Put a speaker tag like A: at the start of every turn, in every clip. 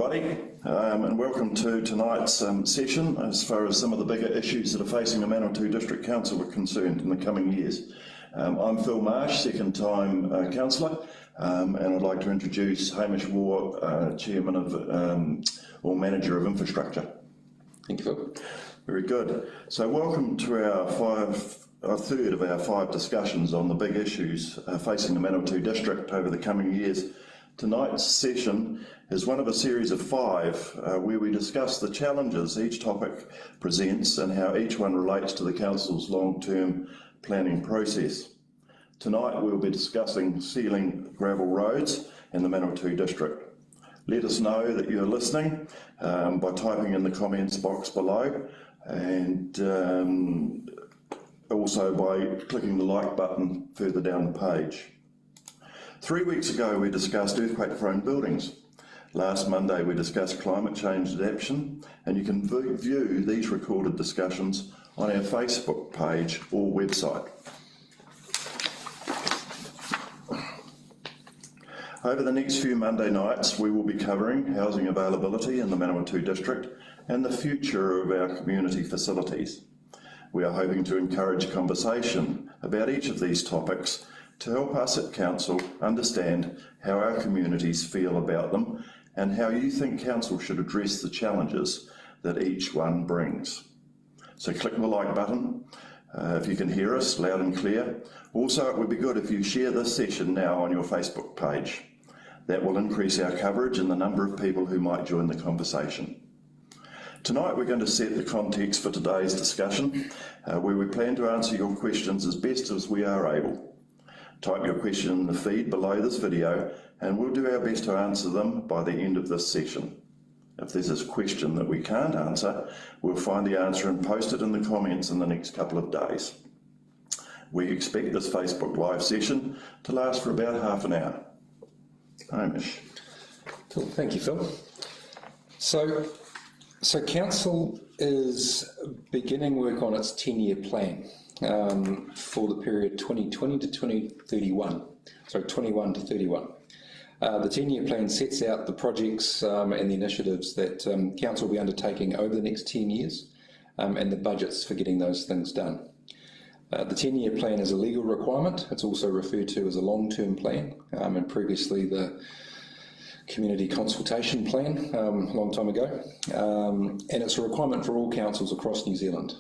A: everybody, and welcome to tonight's session as far as some of the bigger issues that are facing the Manawatu District Council are concerned in the coming years. I'm Phil Marsh, second time Councillor, and I'd like to introduce Hamish, Waugh, Chairman of or Manager of Infrastructure.
B: Thank you, Phil.
A: Very good. So welcome to our third of our 5 discussions on the big issues facing the Manawatu District over the coming years. Tonight's session is one of a series of 5 where we discuss the challenges each topic presents and how each one relates to the Council's long-term planning process. Tonight we'll be discussing sealing gravel roads in the Manawatu District. Let us know that you're listening by typing in the comments box below, and also by clicking the like button further down the page. 3 weeks ago we discussed earthquake-prone buildings. Last Monday we discussed climate change adaptation, and you can view these recorded discussions on our Facebook page or website. Over the next few Monday nights we will be covering housing availability in the Manawatu District and the future of our community facilities. We are hoping to encourage conversation about each of these topics to help us at Council understand how our communities feel about them and how you think Council should address the challenges that each one brings. So click the like button if you can hear us loud and clear. Also, it would be good if you share this session now on your Facebook page. That will increase our coverage and the number of people who might join the conversation. Tonight we're going to set the context for today's discussion, where we plan to answer your questions as best as we are able. Type your question in the feed below this video and we'll do our best to answer them by the end of this session. If there's a question that we can't answer, we'll find the answer and post it in the comments in the next couple of days. We expect this Facebook Live session to last for about half an hour. Hamish.
B: Cool. Thank you, Phil. So Council is beginning work on its 10-year plan for the period 2020 to 2031. Sorry, 21 to 31. The 10-year plan sets out the projects and the initiatives that Council will be undertaking over the next 10 years and the budgets for getting those things done. The 10-year plan is a legal requirement. It's also referred to as a long-term plan, and previously the community consultation plan a long time ago, and it's a requirement for all councils across New Zealand.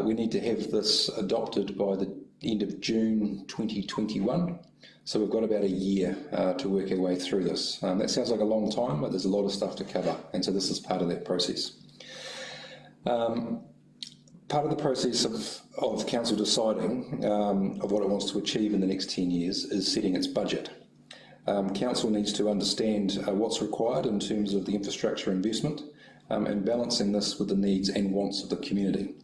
B: We need to have this adopted by the end of June 2021, so we've got about a year to work our way through this. That sounds like a long time, but there's a lot of stuff to cover, and so this is part of that process. Part of the process of Council deciding of what it wants to achieve in the next 10 years is setting its budget. Council needs to understand what's required in terms of the infrastructure investment and balancing this with the needs and wants of the community.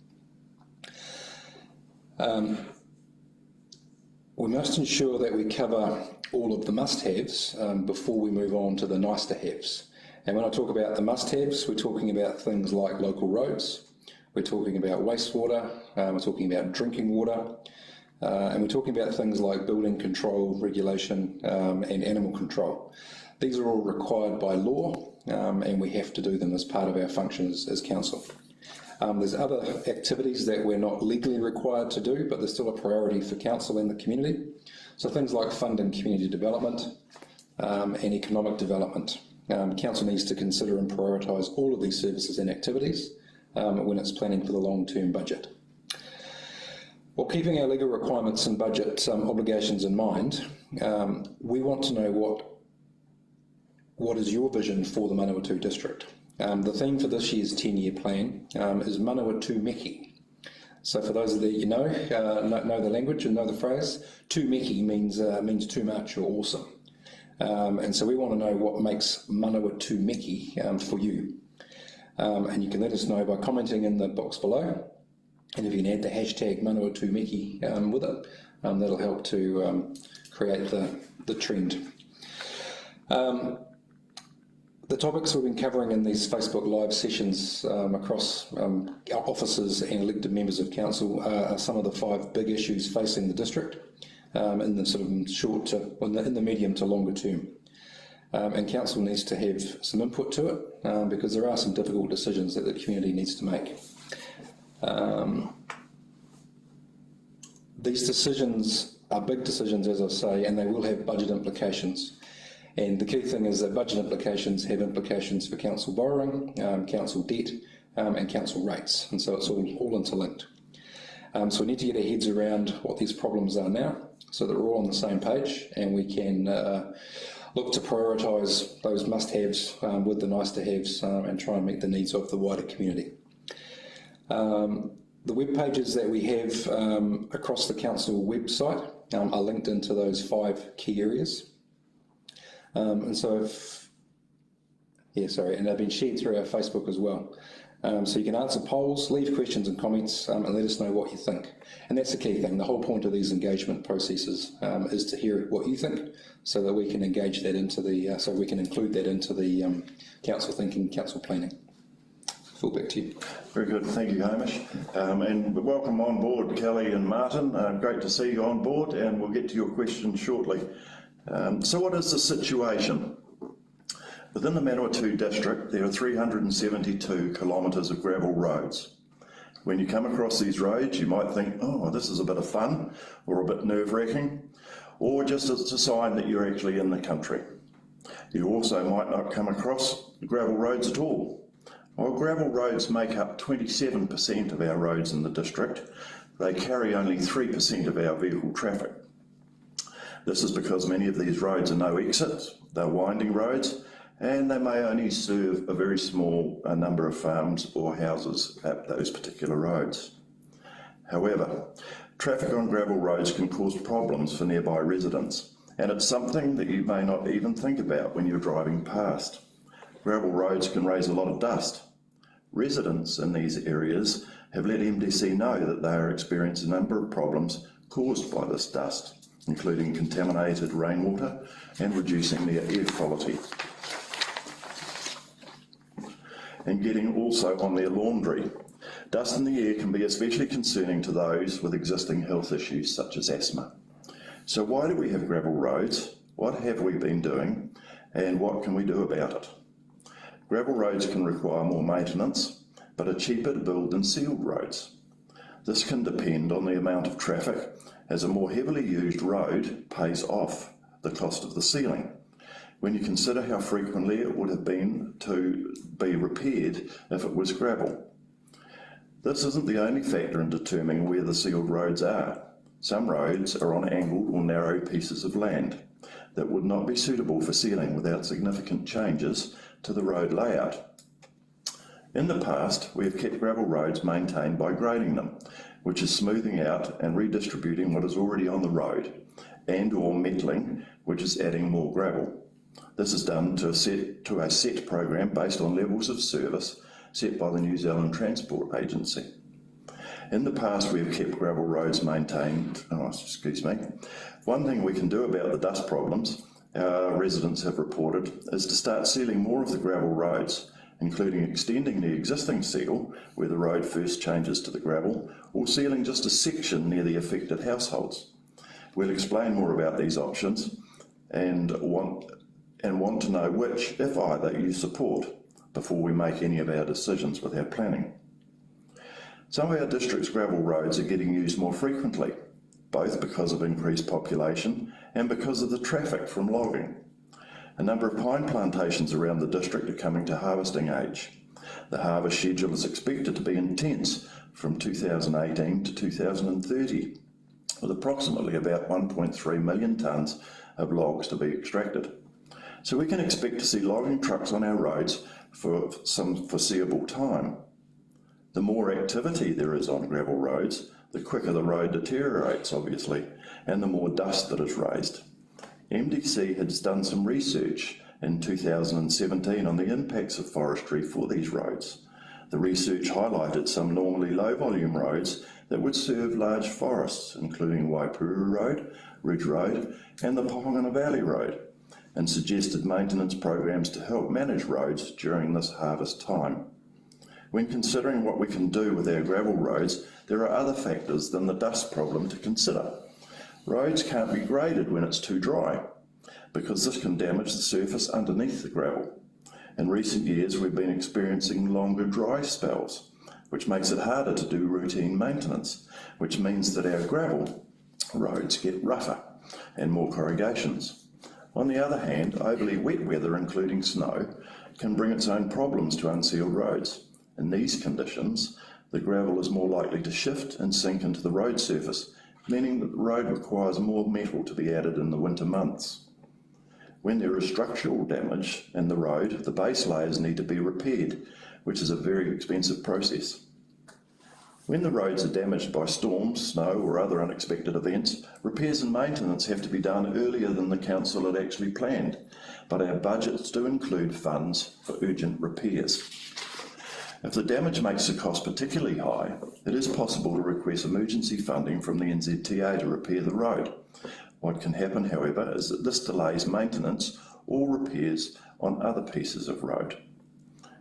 B: We must ensure that we cover all of the must-haves before we move on to the nice-to-haves. And when I talk about the must-haves, we're talking about things like local roads, we're talking about wastewater, we're talking about drinking water, and we're talking about things like building control, regulation, and animal control. These are all required by law, and we have to do them as part of our functions as Council. There's other activities that we're not legally required to do, but they're still a priority for Council and the community. So things like funding community development and economic development. Council needs to consider and prioritise all of these services and activities when it's planning for the long-term budget. While keeping our legal requirements and budget obligations in mind, we want to know what is your vision for the Manawatu District. The theme for this year's 10-year plan is Manawatu Meki. So for those of you know the language and know the phrase, tū meki means too much or awesome. And so we want to know what makes Manawatu Meki for you. And you can let us know by commenting in the box below. And if you can add the hashtag Manawatu Meki with it, that'll help to create the trend. The topics we've been covering in these Facebook Live sessions across our officers and elected members of Council are some of the 5 big issues facing the district in the sort of in the medium to longer term. and council needs to have some input to it because there are some difficult decisions that the community needs to make. These decisions are big decisions, as I say, and they will have budget implications. And the key thing is that budget implications have implications for council borrowing, council debt, and council rates, and so it's all interlinked. So we need to get our heads around what these problems are now, so that we're all on the same page, and we can look to prioritise those must-haves with the nice-to-haves, and try and meet the needs of the wider community. The web pages that we have across the council website are linked into those 5 key areas. And they've been shared through our Facebook as well. So you can answer polls, leave questions and comments, and let us know what you think. And that's the key thing. The whole point of these engagement processes is to hear what you think, so that we can engage that into the, so we can include that into the council thinking, council planning. Phil, back to you.
A: Very good, thank you, Hamish. And welcome on board, Kelly and Martin. Great to see you on board, and we'll get to your questions shortly. So what is the situation? Within the Manawatu district, there are 372 kilometres of gravel roads. When you come across these roads, you might think, oh, this is a bit of fun, or a bit nerve-wracking, or just it's a sign that you're actually in the country. You also might not come across gravel roads at all. While gravel roads make up 27% of our roads in the district, they carry only 3% of our vehicle traffic. This is because many of these roads are no exits, they're winding roads, and they may only serve a very small number of farms or houses at those particular roads. However, traffic on gravel roads can cause problems for nearby residents, and it's something that you may not even think about when you're driving past. Gravel roads can raise a lot of dust. Residents in these areas have let MDC know that they are experiencing a number of problems caused by this dust, including contaminated rainwater and reducing their air quality. And getting also on their laundry. Dust in the air can be especially concerning to those with existing health issues such as asthma. So why do we have gravel roads? What have we been doing? And what can we do about it? Gravel roads can require more maintenance, but are cheaper to build than sealed roads. This can depend on the amount of traffic, as a more heavily used road pays off the cost of the sealing, when you consider how frequently it would have been to be repaired if it was gravel. This isn't the only factor in determining where the sealed roads are. Some roads are on angled or narrow pieces of land that would not be suitable for sealing without significant changes to the road layout. In the past, we have kept gravel roads maintained by grading them, which is smoothing out and redistributing what is already on the road, and or metalling, which is adding more gravel. This is done to a set program based on levels of service set by the New Zealand Transport Agency. In the past, we have kept gravel roads maintained. One thing we can do about the dust problems our residents have reported is to start sealing more of the gravel roads, including extending the existing seal where the road first changes to the gravel, or sealing just a section near the affected households. We'll explain more about these options and want to know which, if either, you support before we make any of our decisions with our planning. Some of our district's gravel roads are getting used more frequently, both because of increased population and because of the traffic from logging. A number of pine plantations around the district are coming to harvesting age. The harvest schedule is expected to be intense from 2018 to 2030, with approximately about 1.3 million tonnes of logs to be extracted. So we can expect to see logging trucks on our roads for some foreseeable time. The more activity there is on gravel roads, the quicker the road deteriorates, obviously, and the more dust that is raised. MDC has done some research in 2017 on the impacts of forestry for these roads. The research highlighted some normally low-volume roads that would serve large forests, including Waipuru Road, Ridge Road, and the Pohongana Valley Road, and suggested maintenance programs to help manage roads during this harvest time. When considering what we can do with our gravel roads, there are other factors than the dust problem to consider. Roads can't be graded when it's too dry, because this can damage the surface underneath the gravel. In recent years, we've been experiencing longer dry spells, which makes it harder to do routine maintenance, which means that our gravel roads get rougher and more corrugations. On the other hand, overly wet weather, including snow, can bring its own problems to unsealed roads. In these conditions, the gravel is more likely to shift and sink into the road surface, meaning that the road requires more metal to be added in the winter months. When there is structural damage in the road, the base layers need to be repaired, which is a very expensive process. When the roads are damaged by storms, snow or other unexpected events, repairs and maintenance have to be done earlier than the council had actually planned, but our budgets do include funds for urgent repairs. If the damage makes the cost particularly high, it is possible to request emergency funding from the NZTA to repair the road. What can happen, however, is that this delays maintenance or repairs on other pieces of road.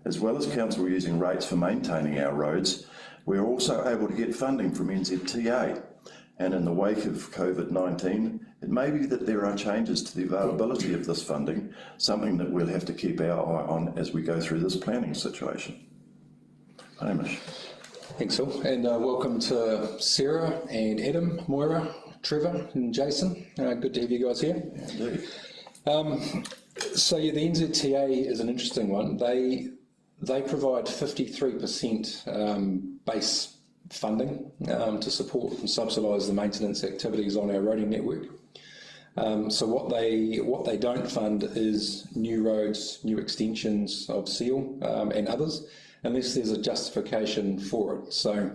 A: As well as council using rates for maintaining our roads, we are also able to get funding from NZTA, and in the wake of COVID-19, it may be that there are changes to the availability of this funding, something that we'll have to keep our eye on as we go through this planning situation. Hamish.
B: Thanks, Phil, and welcome to Sarah and Adam, Moira, Trevor and Jason. Good to have you guys here.
A: Indeed.
B: So yeah, the NZTA is an interesting one. They provide 53% base funding to support and subsidise the maintenance activities on our roading network. So what they don't fund is new roads, new extensions of seal and others, unless there's a justification for it. So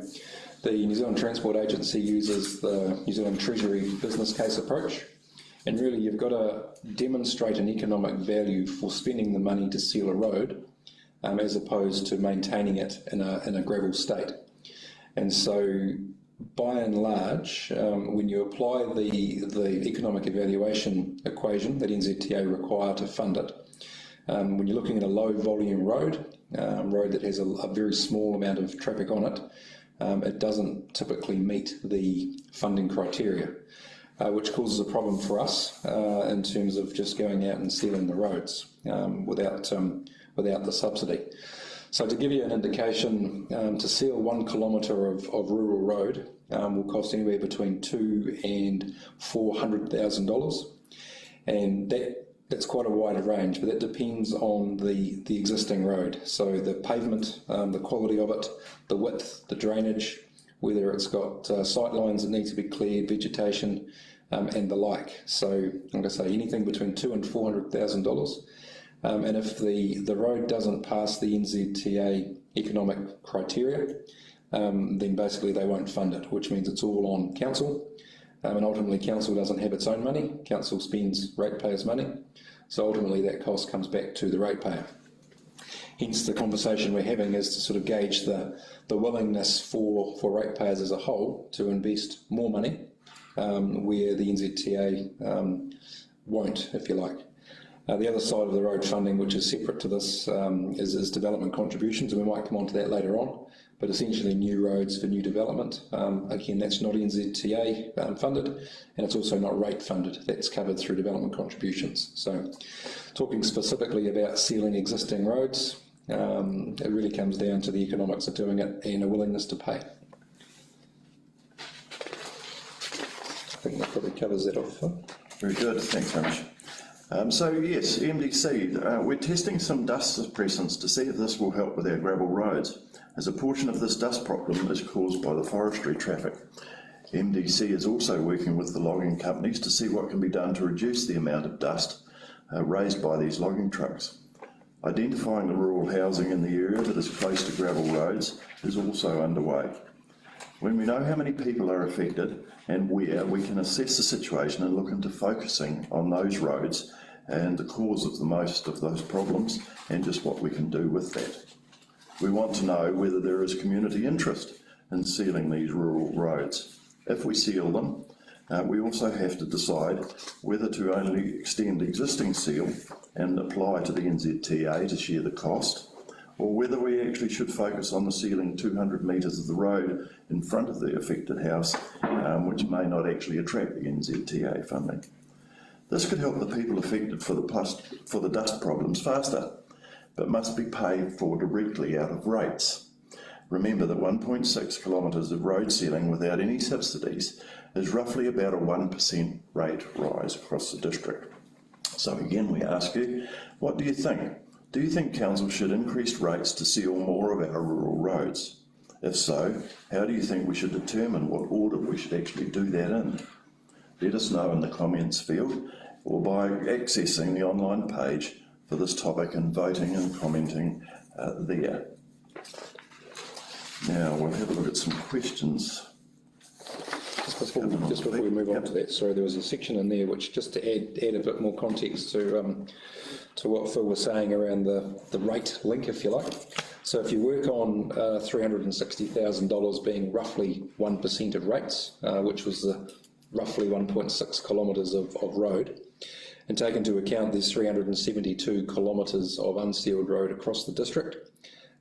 B: the New Zealand Transport Agency uses the New Zealand Treasury business case approach, and really you've got to demonstrate an economic value for spending the money to seal a road as opposed to maintaining it in a gravel state. And so by and large, when you apply the economic evaluation equation that NZTA require to fund it, when you're looking at a low volume road that has a very small amount of traffic on it, it doesn't typically meet the funding criteria, which causes a problem for us in terms of just going out and sealing the roads without the subsidy. So to give you an indication, to seal 1 kilometre of rural road will cost anywhere between $200,000 and $400,000, and that's quite a wide range, but that depends on the existing road. So the pavement, the quality of it, the width, the drainage, whether it's got sight lines that need to be cleared, vegetation, and the like. So I'm going to say anything between $200,000 and $400,000. And if the road doesn't pass the NZTA economic criteria, then basically they won't fund it, which means it's all on council. And ultimately council doesn't have its own money, council spends ratepayers' money, so ultimately that cost comes back to the ratepayer. Hence the conversation we're having is to sort of gauge the willingness for ratepayers as a whole to invest more money where the NZTA won't, if you like. The other side of the road funding, which is separate to this, is development contributions, and we might come on to that later on. But essentially new roads for new development. Again, that's not NZTA funded, and it's also not rate funded. That's covered through development contributions. So talking specifically about sealing existing roads, it really comes down to the economics of doing it and a willingness to pay. I think that probably covers that off.
A: Very good, thanks Hamish. So yes, MDC, we're testing some dust suppressants to see if this will help with our gravel roads, as a portion of this dust problem is caused by the forestry traffic. MDC is also working with the logging companies to see what can be done to reduce the amount of dust raised by these logging trucks. Identifying the rural housing in the area that is close to gravel roads is also underway. When we know how many people are affected and where, we can assess the situation and look into focusing on those roads and the cause of the most of those problems and just what we can do with that. We want to know whether there is community interest in sealing these rural roads. If we seal them, we also have to decide whether to only extend existing seal and apply to the NZTA to share the cost, or whether we actually should focus on the sealing 200 metres of the road in front of the affected house, which may not actually attract the NZTA funding. This could help the people affected for the dust problems faster, but must be paid for directly out of rates. Remember that 1.6 kilometres of road sealing without any subsidies is roughly about a 1% rate rise across the district. So again, we ask you, what do you think? Do you think council should increase rates to seal more of our rural roads? If so, how do you think we should determine what order we should actually do that in? Let us know in the comments field or by accessing the online page for this topic and voting and commenting there. Now we'll have a look at some questions.
B: Just before we move on to that, sorry, there was a section in there which, just to add a bit more context to what Phil was saying around the rate link, if you like. So if you work on $360,000 being roughly 1% of rates, which was the roughly 1.6 kilometres of road, and take into account there's 372 kilometres of unsealed road across the district.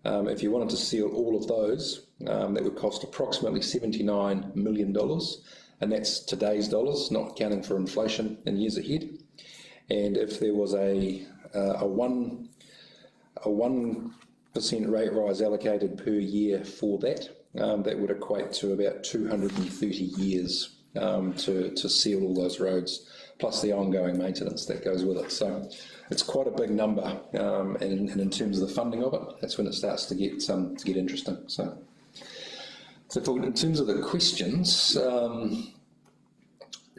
B: If you wanted to seal all of those, that would cost approximately $79 million, and that's today's dollars, not accounting for inflation in years ahead. And if there was a 1% rate rise allocated per year for that, that would equate to about 230 years to seal all those roads, plus the ongoing maintenance that goes with it. So it's quite a big number, and in terms of the funding of it, that's when it starts to get interesting. So in terms of the questions,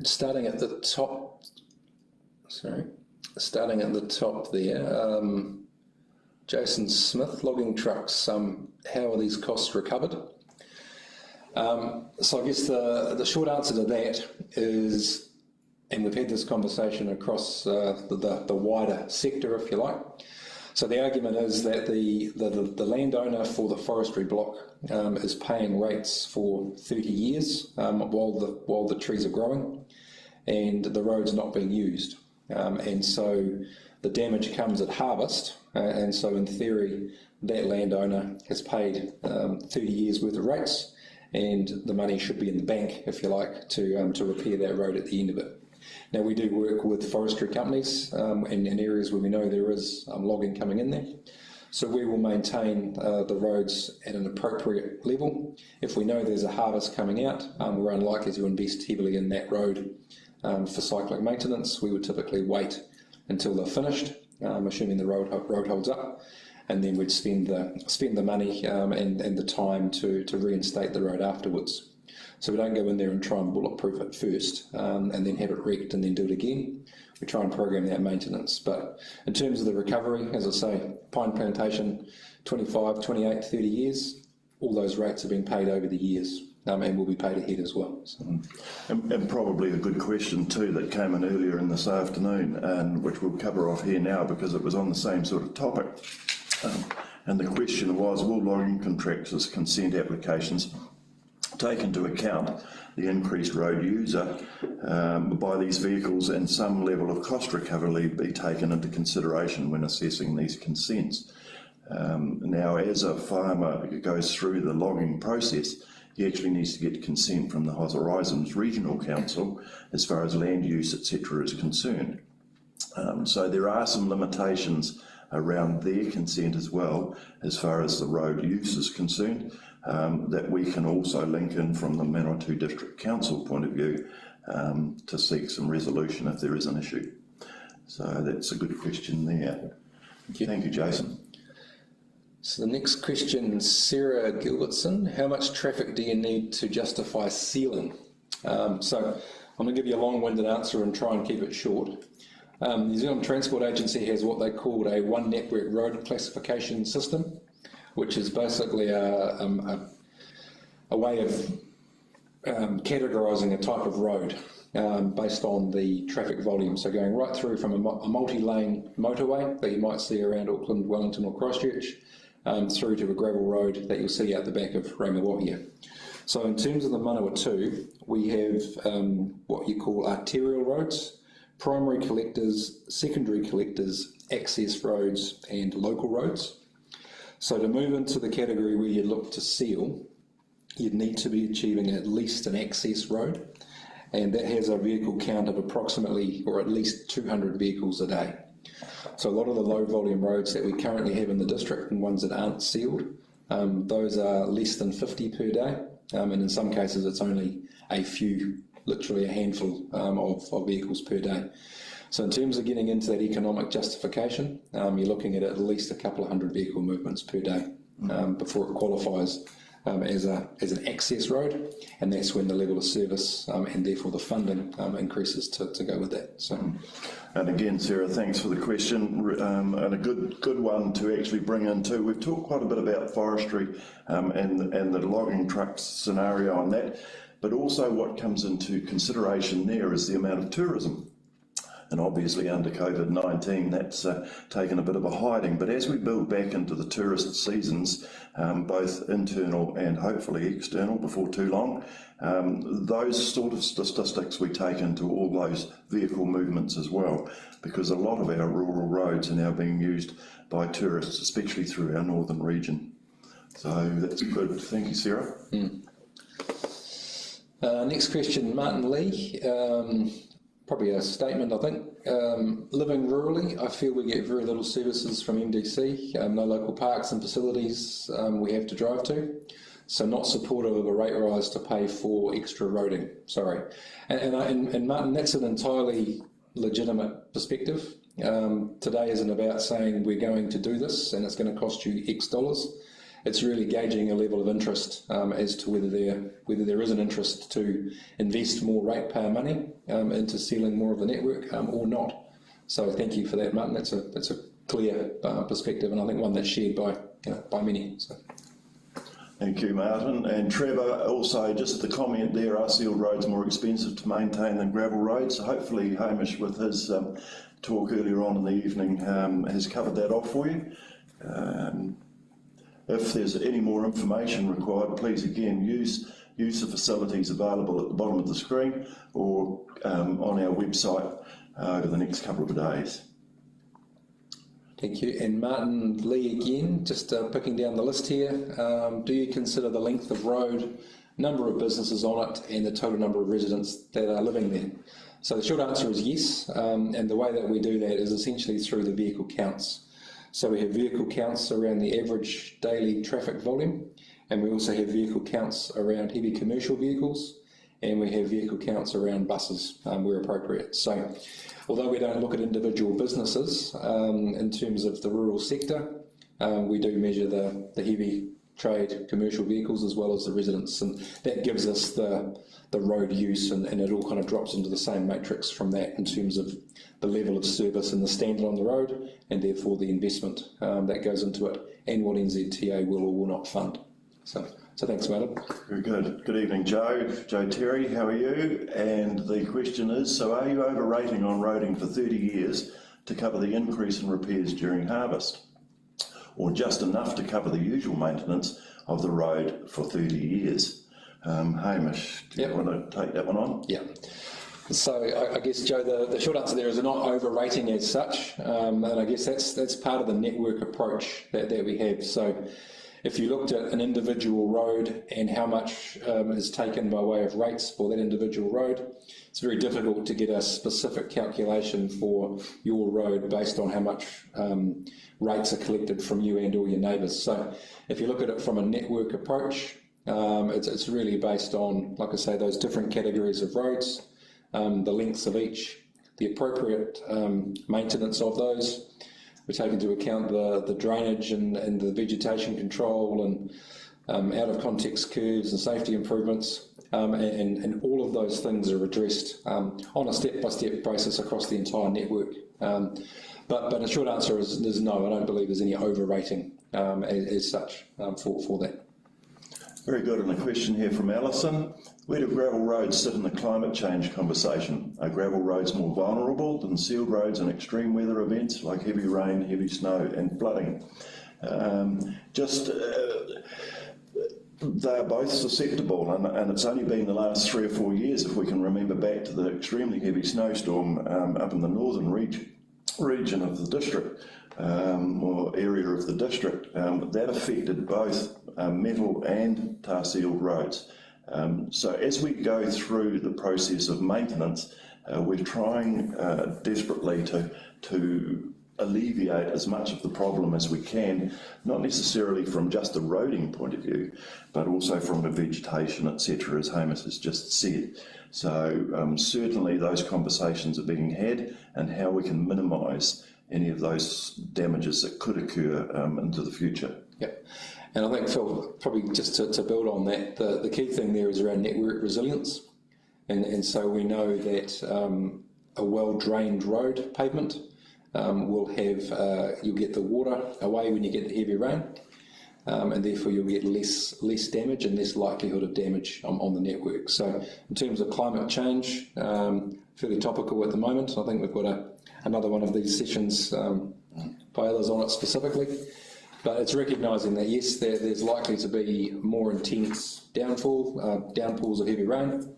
B: starting at the top there, Jason Smith, logging trucks, how are these costs recovered? So I guess the short answer to that is, and we've had this conversation across the wider sector, if you like. So the argument is that the landowner for the forestry block is paying rates for 30 years while the trees are growing, and the road's not being used. And so the damage comes at harvest, and so in theory that landowner has paid 30 years worth of rates, and the money should be in the bank, if you like, to repair that road at the end of it. Now, we do work with forestry companies in areas where we know there is logging coming in there. So we will maintain the roads at an appropriate level. If we know there's a harvest coming out, we're unlikely to invest heavily in that road for cyclic maintenance. We would typically wait until they're finished, assuming the road holds up, and then we'd spend the money and the time to reinstate the road afterwards. So we don't go in there and try and bulletproof it first and then have it wrecked and then do it again. We try and program that maintenance. But in terms of the recovery, as I say, pine plantation, 25, 28, 30 years, all those rates have been paid over the years and will be paid ahead as well. So.
A: And probably a good question too that came in earlier in this afternoon, and which we'll cover off here now because it was on the same sort of topic. And the question was, will logging contractors' consent applications take into account the increased road user by these vehicles, and some level of cost recovery be taken into consideration when assessing these consents? Now, as a farmer goes through the logging process, he actually needs to get consent from the Horizons Regional Council as far as land use, etc. is concerned. So there are some limitations around their consent as well as far as the road use is concerned, that we can also link in from the Manawatu District Council point of view to seek some resolution if there is an issue. So that's a good question there. Thank you, Jason.
B: So the next question, Sarah Gilbertson, how much traffic do you need to justify sealing? So I'm going to give you a long-winded answer and try and keep it short. New Zealand Transport Agency has what they called a one network road classification system, which is basically a way of categorising a type of road based on the traffic volume. So going right through from a multi-lane motorway that you might see around Auckland, Wellington or Christchurch, through to a gravel road that you'll see out the back of Waugh. So in terms of the Manawatu, we have what you call arterial roads, primary collectors, secondary collectors, access roads and local roads. So to move into the category where you look to seal, you'd need to be achieving at least an access road and that has a vehicle count of approximately, or at least 200 vehicles a day. So a lot of the low volume roads that we currently have in the district, and ones that aren't sealed, those are less than 50 per day, and in some cases it's only a few, literally a handful of vehicles per day. So in terms of getting into that economic justification, you're looking at least a couple of hundred vehicle movements per day before it qualifies as an access road, and that's when the level of service and therefore the funding increases to go with that. So.
A: And again, Sarah, thanks for the question, and a good one to actually bring in too. We've talked quite a bit about forestry and the logging trucks scenario on that, but also what comes into consideration there is the amount of tourism. And obviously under COVID-19 that's taken a bit of a hiding, but as we build back into the tourist seasons, both internal and hopefully external before too long, those sort of statistics we take into all those vehicle movements as well, because a lot of our rural roads are now being used by tourists, especially through our northern region. So that's good. Thank you, Sarah.
B: Next question, Martin Lee. Probably a statement, I think. Living rurally, I feel we get very little services from MDC, no local parks and facilities we have to drive to, so not supportive of a rate rise to pay for extra roading, sorry. And Martin, that's an entirely legitimate perspective. Today isn't about saying we're going to do this and it's going to cost you X dollars. It's really gauging a level of interest as to whether there is an interest to invest more ratepayer money into sealing more of the network or not. So thank you for that, Martin. That's a clear perspective, and I think one that's shared by many. So.
A: Thank you, Martin. And Trevor, also just the comment there, are sealed roads more expensive to maintain than gravel roads? Hopefully Hamish, with his talk earlier on in the evening, has covered that off for you. If there's any more information required, please again use the facilities available at the bottom of the screen or on our website over the next couple of days.
B: Thank you. And Martin Lee again, just picking down the list here, do you consider the length of road, number of businesses on it and the total number of residents that are living there? So the short answer is yes, and the way that we do that is essentially through the vehicle counts. So we have vehicle counts around the average daily traffic volume, and we also have vehicle counts around heavy commercial vehicles, and we have vehicle counts around buses where appropriate. So although we don't look at individual businesses in terms of the rural sector, we do measure the heavy trade commercial vehicles as well as the residents, and that gives us the road use, and it all kind of drops into the same matrix from that in terms of the level of service and the standard on the road, and therefore the investment that goes into it, and what NZTA will or will not fund. So thanks, Martin.
A: Very good. Good evening, Joe. Joe Terry, how are you? And the question is, so are you overrating on roading for 30 years to cover the increase in repairs during harvest? Or just enough to cover the usual maintenance of the road for 30 years? Hamish, do you want to take that one on?
B: Yeah. So I guess, Joe, the short answer there is not overrating as such, and I guess that's part of the network approach that we have. So if you looked at an individual road and how much is taken by way of rates for that individual road, it's very difficult to get a specific calculation for your road based on how much rates are collected from you and all your neighbours. So if you look at it from a network approach, it's really based on, like I say, those different categories of roads, the lengths of each, the appropriate maintenance of those. We take into account the drainage and the vegetation control and out of context curves and safety improvements, and all of those things are addressed on a step-by-step basis across the entire network. But the short answer is no, I don't believe there's any overrating as such for that.
A: Very good. And a question here from Alison. Where do gravel roads sit in the climate change conversation? Are gravel roads more vulnerable than sealed roads in extreme weather events like heavy rain, heavy snow and flooding? They are both susceptible, and it's only been the last 3 or 4 years, if we can remember back to the extremely heavy snowstorm up in the northern region of the district, or area of the district, that affected both metal and tar sealed roads. So as we go through the process of maintenance, we're trying desperately to alleviate as much of the problem as we can, not necessarily from just a roading point of view, but also from the vegetation, etc., as Hamish has just said. So certainly those conversations are being had, and how we can minimise any of those damages that could occur into the future.
B: Yep. And I think, Phil, probably just to build on that, the key thing there is around network resilience. And so we know that a well-drained road pavement will have, you'll get the water away when you get the heavy rain, and therefore you'll get less damage and less likelihood of damage on the network. So in terms of climate change, fairly topical at the moment. I think we've got another one of these sessions by others on it specifically. But it's recognising that, yes, there's likely to be more intense downpours of heavy rain.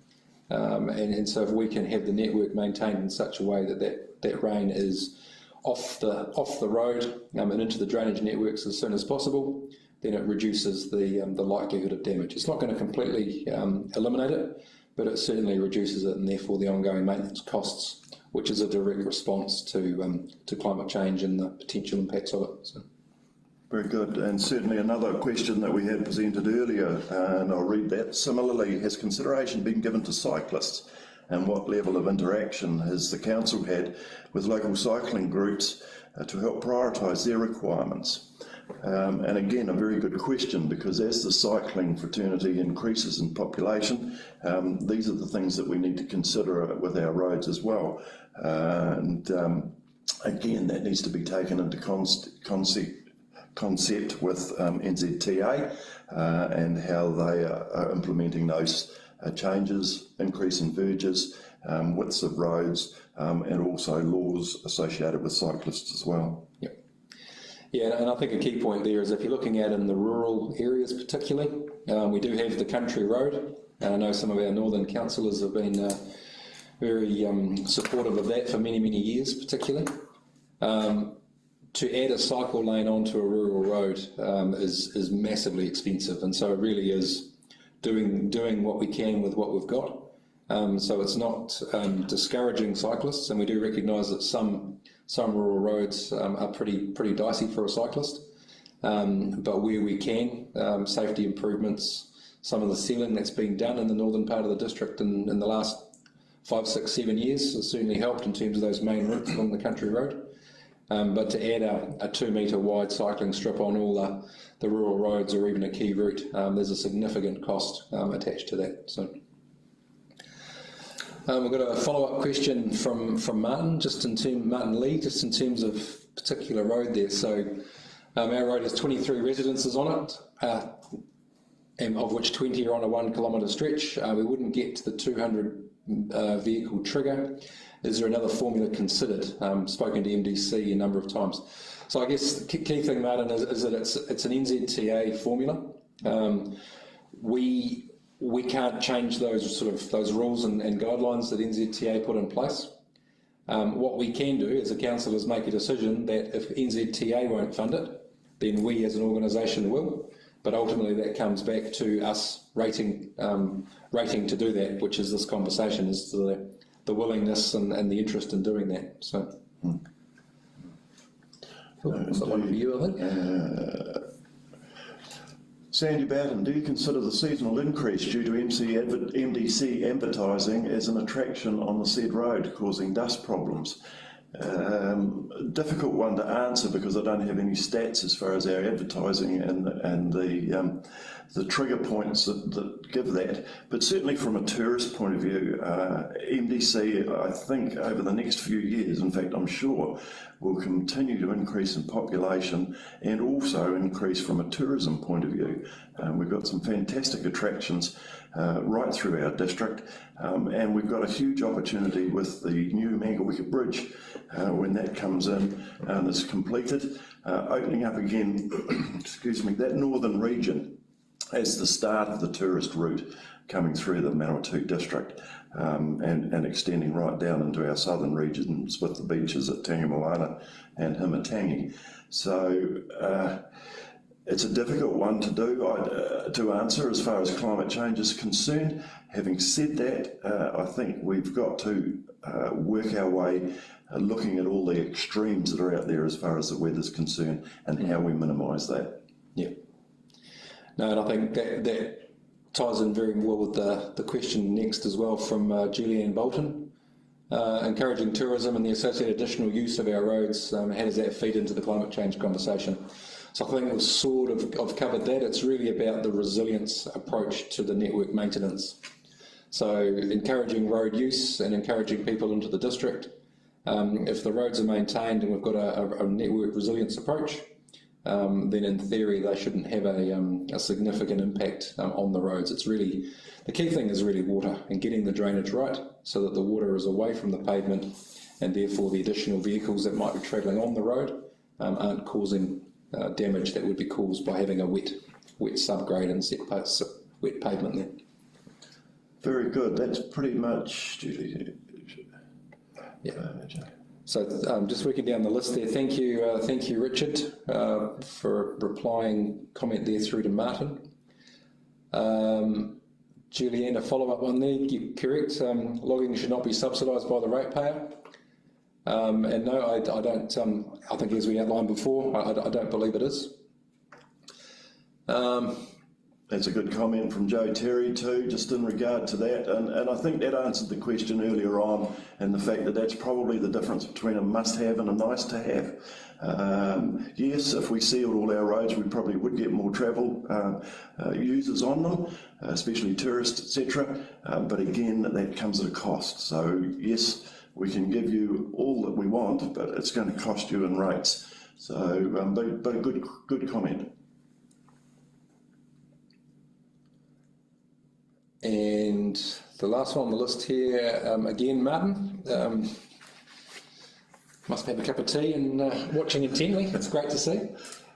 B: And so if we can have the network maintained in such a way that rain is off the road and into the drainage networks as soon as possible, then it reduces the likelihood of damage. It's not going to completely eliminate it, but it certainly reduces it, and therefore the ongoing maintenance costs, which is a direct response to climate change and the potential impacts of it. So.
A: Very good. And certainly another question that we had presented earlier, and I'll read that. Similarly, has consideration been given to cyclists, and what level of interaction has the council had with local cycling groups to help prioritise their requirements? And again, a very good question, because as the cycling fraternity increases in population, these are the things that we need to consider with our roads as well. And again, that needs to be taken into concept with NZTA and how they are implementing those changes, increase in verges, widths of roads, and also laws associated with cyclists as well.
B: Yep. Yeah, and I think a key point there is if you're looking at in the rural areas particularly, we do have the country road, and I know some of our northern councillors have been very supportive of that for many, many years particularly. To add a cycle lane onto a rural road is massively expensive, and so it really is doing what we can with what we've got. So it's not discouraging cyclists, and we do recognise that some rural roads are pretty dicey for a cyclist. But where we can, safety improvements, some of the sealing that's been done in the northern part of the district in the last 5, 6, 7 years has certainly helped in terms of those main routes on the country road. But to add a 2 metre wide cycling strip on all the rural roads or even a key route, there's a significant cost attached to that. So we've got a follow-up question from Martin, Martin Lee, just in terms of particular road there. So our road has 23 residences on it, and of which 20 are on a 1 kilometre stretch. We wouldn't get to the 200 vehicle trigger. Is there another formula considered? Spoken to MDC a number of times. So I guess the key thing, Martin, is that it's an NZTA formula. We can't change those rules and guidelines that NZTA put in place. What we can do as a council is make a decision that if NZTA won't fund it, then we as an organisation will. But ultimately that comes back to us rating to do that, which is this conversation, is the willingness and the interest in doing that. So, that's the one for you, I think.
A: Sandy Bowden, do you consider the seasonal increase due to MDC advertising as an attraction on the said road causing dust problems? Difficult one to answer because I don't have any stats as far as our advertising and the trigger points that give that, but certainly from a tourist point of view, MDC, I think over the next few years, in fact I'm sure, will continue to increase in population and also increase from a tourism point of view. We've got some fantastic attractions right through our district, and we've got a huge opportunity with the new Mangawika Bridge when that comes in and is completed, opening up again, excuse me, that northern region as the start of the tourist route coming through the Manawatu district and extending right down into our southern regions with the beaches at Tangamoana and Himatangi. So It's a difficult one to do, to answer as far as climate change is concerned. Having said that, I think we've got to work our way looking at all the extremes that are out there as far as the weather's concerned and how we minimise that.
B: Yeah. No, and I think that ties in very well with the question next as well from Julianne Bolton. Encouraging tourism and the associated additional use of our roads, how does that feed into the climate change conversation? So I think we've sort of covered that. It's really about the resilience approach to the network maintenance. So encouraging road use and encouraging people into the district. If the roads are maintained and we've got a network resilience approach, then in theory they shouldn't have a significant impact on the roads. It's really, the key thing is really water and getting the drainage right so that the water is away from the pavement and therefore the additional vehicles that might be travelling on the road aren't causing damage that would be caused by having a wet subgrade and wet pavement there.
A: Very good. That's pretty much.
B: Yeah. So just working down the list there. Thank you, Richard, for replying comment there through to Martin. Julianne, a follow-up on there. You're correct. Logging should not be subsidised by the ratepayer. And no, I don't. I think, as we outlined before, I don't believe it is.
A: That's a good comment from Joe Terry too, just in regard to that, and I think that answered the question earlier on, and the fact that that's probably the difference between a must-have and a nice-to-have. Yes, if we sealed all our roads, we probably would get more travel users on them, especially tourists, etc. But again, that comes at a cost. So yes, we can give you all that we want, but it's going to cost you in rates. So, but a good comment.
B: And the last one on the list here, again, Martin, must have a cup of tea and watching intently. It's great to see.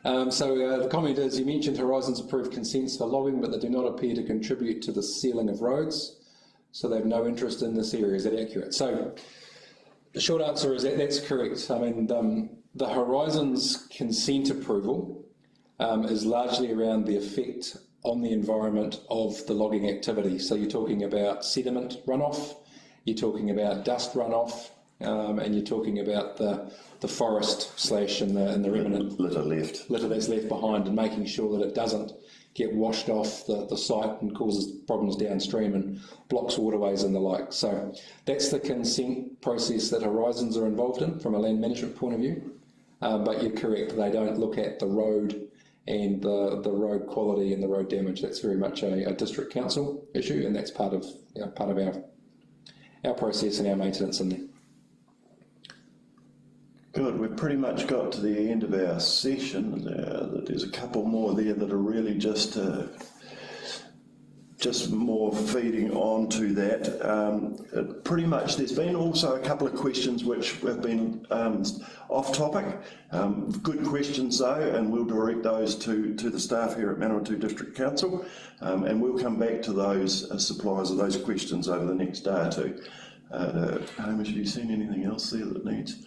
B: So the comment is, you mentioned Horizons approved consents for logging, but they do not appear to contribute to the sealing of roads, so they have no interest in this area. Is that accurate? So the short answer is that that's correct. I mean, the Horizons consent approval is largely around the effect on the environment of the logging activity. So you're talking about sediment runoff, you're talking about dust runoff, and you're talking about the forest slash and the remnant litter that's left behind, and making sure that it doesn't get washed off the site and causes problems downstream and blocks waterways and the like. So that's the consent process that Horizons are involved in from a land management point of view. But you're correct, they don't look at the road and the road quality and the road damage. That's very much a district council issue, and that's part of our process and our maintenance in there.
A: Good. We've pretty much got to the end of our session. There's a couple more there that are really just more feeding on to that. Pretty much, there's been also a couple of questions which have been off topic. Good questions though, and we'll direct those to the staff here at Manawatu District Council, and we'll come back to those suppliers of those questions over the next day or two. Hamish, have you seen anything else there that needs?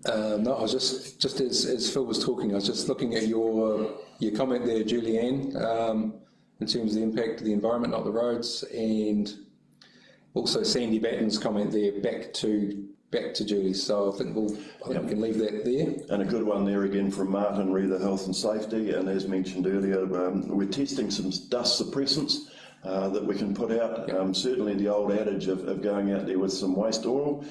B: No, I was just as Phil was talking, I was just looking at your comment there, Julianne, in terms of the impact of the environment, not the roads, and also Sandy Batten's comment there, back to Julie. So I think we can leave that there. And
A: a good one there again from Martin, re the health and safety, and as mentioned earlier, we're testing some dust suppressants that we can put out. Certainly the old adage of going out there with some waste oil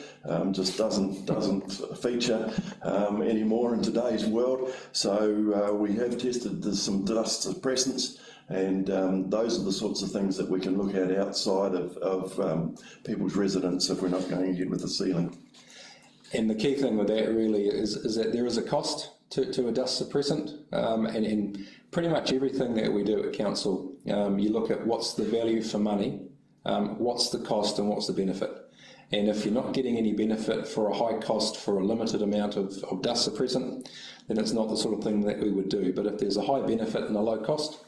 A: just doesn't feature anymore in today's world. So we have tested some dust suppressants, and those are the sorts of things that we can look at outside of people's residence if we're not going ahead with the sealing.
B: And the key thing with that really is that there is a cost to a dust suppressant, and pretty much everything that we do at council, you look at what's the value for money, what's the cost and what's the benefit. And if you're not getting any benefit for a high cost for a limited amount of dust suppressant, then it's not the sort of thing that we would do. But if there's a high benefit and a low cost,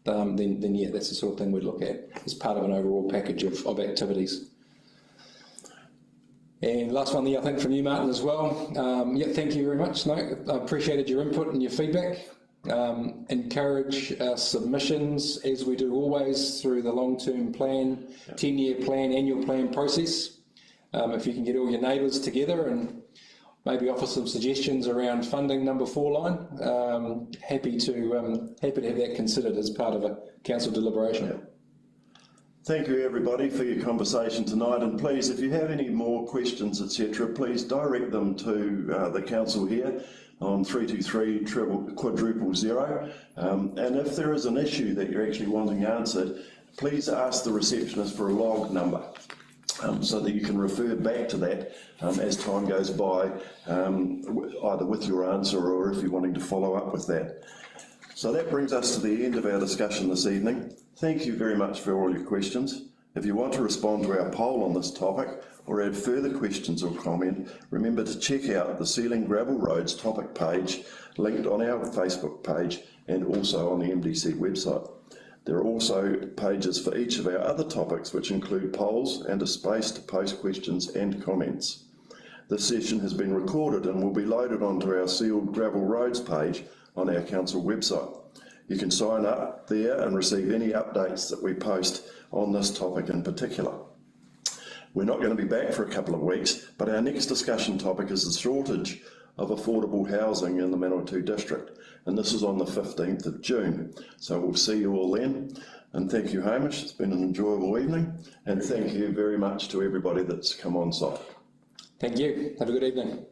B: then yeah, that's the sort of thing we'd look at as part of an overall package of activities. And last one there, I think, from you, Martin, as well. Yeah, thank you very much. No, I appreciated your input and your feedback. Encourage submissions, as we do always, through the long-term plan, 10-year plan, annual plan process. If you can get all your neighbours together and maybe offer some suggestions around funding number 4 line, happy to have that considered as part of a council deliberation.
A: Yeah. Thank you everybody for your conversation tonight, and please, if you have any more questions, etc., please direct them to the council here on 323 000. And if there is an issue that you're actually wanting answered, please ask the receptionist for a log number so that you can refer back to that as time goes by, either with your answer or if you're wanting to follow up with that. So that brings us to the end of our discussion this evening. Thank you very much for all your questions. If you want to respond to our poll on this topic or add further questions or comment, remember to check out the Sealing Gravel Roads topic page linked on our Facebook page and also on the MDC website. There are also pages for each of our other topics, which include polls and a space to post questions and comments. This session has been recorded and will be loaded onto our Sealed Gravel Roads page on our council website. You can sign up there and receive any updates that we post on this topic in particular. We're not going to be back for a couple of weeks, but our next discussion topic is the shortage of affordable housing in the Manawatu district, and this is on the 15th of June. So we'll see you all then, and thank you Hamish, it's been an enjoyable evening, and thank you very much to everybody that's come on site.
B: Thank you, have a good evening.